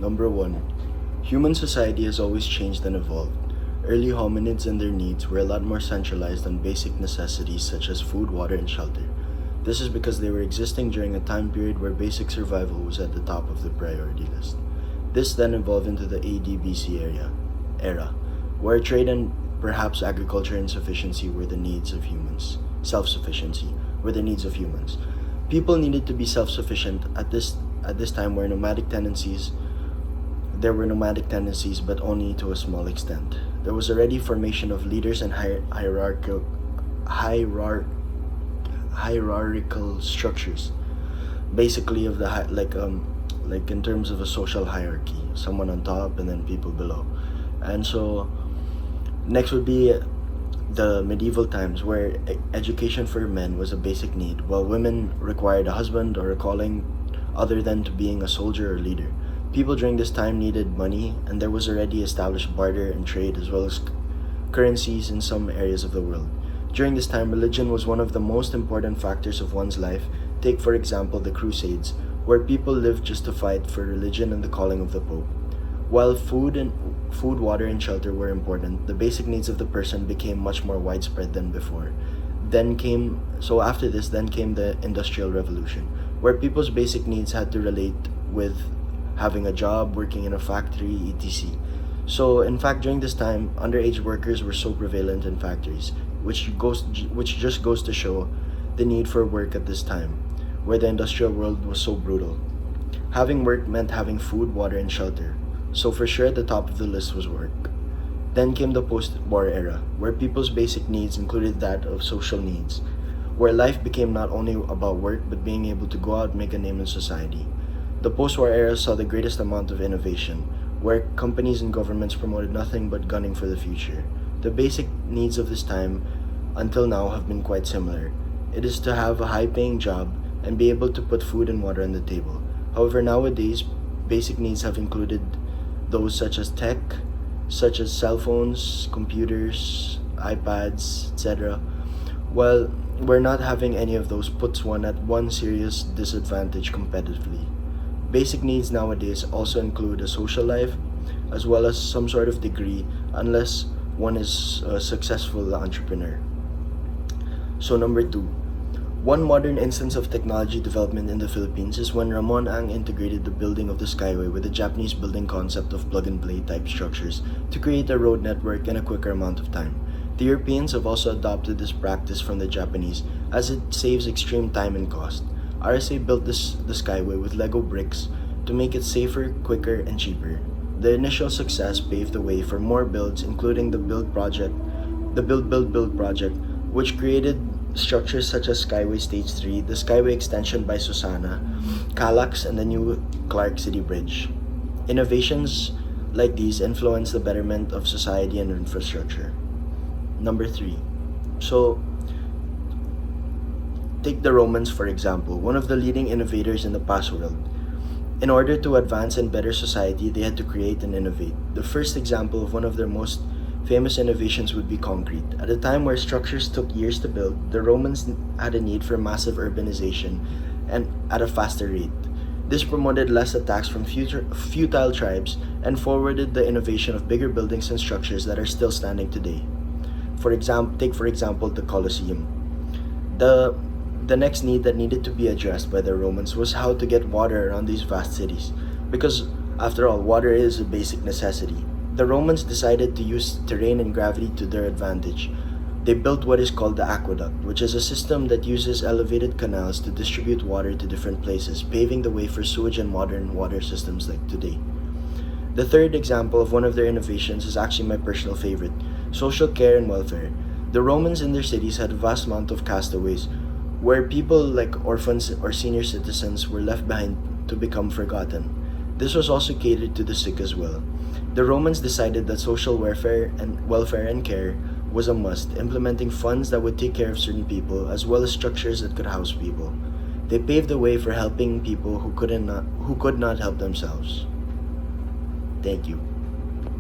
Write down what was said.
Number 1. Human society has always changed and evolved. Early hominids and their needs were a lot more centralized on basic necessities such as food, water, and shelter. This is because they were existing during a time period where basic survival was at the top of the priority list. This then evolved into the AD-BC era, where trade and perhaps agriculture and sufficiency were the needs of humans. Self-sufficiency were the needs of humans. People needed to be self-sufficient at this time where there were nomadic tendencies, but only to a small extent. There was already formation of leaders and hierarchical structures, basically of the like in terms of a social hierarchy, someone on top and then people below. And so next would be the medieval times, where education for men was a basic need, while women required a husband or a calling other than to being a soldier or leader. People during this time needed money, and there was already established barter and trade as well as currencies in some areas of the world. During this time, religion was one of the most important factors of one's life. Take, for example, the Crusades, where people lived just to fight for religion and the calling of the Pope. While food, water, and shelter were important, the basic needs of the person became much more widespread than before. After this came the Industrial Revolution, where people's basic needs had to relate with having a job, working in a factory, etc. So, in fact, during this time, underage workers were so prevalent in factories, which just goes to show the need for work at this time, where the industrial world was so brutal. Having work meant having food, water, and shelter. So for sure, at the top of the list was work. Then came the post-war era, where people's basic needs included that of social needs, where life became not only about work, but being able to go out and make a name in society. The post-war era saw the greatest amount of innovation, where companies and governments promoted nothing but gunning for the future. The basic needs of this time until now have been quite similar. It is to have a high-paying job and be able to put food and water on the table. However, nowadays, basic needs have included those such as tech, such as cell phones, computers, iPads, etc. While we're not having any of those puts one at one serious disadvantage competitively. Basic needs nowadays also include a social life as well as some sort of degree, unless one is a successful entrepreneur. So number 2. One modern instance of technology development in the Philippines is when Ramon Ang integrated the building of the Skyway with the Japanese building concept of plug-and-play type structures to create a road network in a quicker amount of time. The Europeans have also adopted this practice from the Japanese, as it saves extreme time and cost. RSA built the Skyway with Lego bricks to make it safer, quicker, and cheaper. The initial success paved the way for more builds, including the Build project, which created structures such as Skyway Stage 3, the Skyway Extension by Susana, Calax, and the new Clark City Bridge. Innovations like these influence the betterment of society and infrastructure. Number 3. So, take the Romans, for example, one of the leading innovators in the past world. In order to advance and better society, they had to create and innovate. The first example of one of their most famous innovations would be concrete. At a time where structures took years to build, the Romans had a need for massive urbanization and at a faster rate. This promoted less attacks from futile tribes and forwarded the innovation of bigger buildings and structures that are still standing today. Take for example the Colosseum. The next need that needed to be addressed by the Romans was how to get water around these vast cities, because after all, water is a basic necessity. The Romans decided to use terrain and gravity to their advantage. They built what is called the aqueduct, which is a system that uses elevated canals to distribute water to different places, paving the way for sewage and modern water systems like today. The third example of one of their innovations is actually my personal favorite: social care and welfare. The Romans in their cities had a vast amount of castaways, where people like orphans or senior citizens were left behind to become forgotten. This was also catered to the sick as well. The Romans decided that social welfare and care was a must, implementing funds that would take care of certain people as well as structures that could house people. They paved the way for helping people who could not help themselves. Thank you.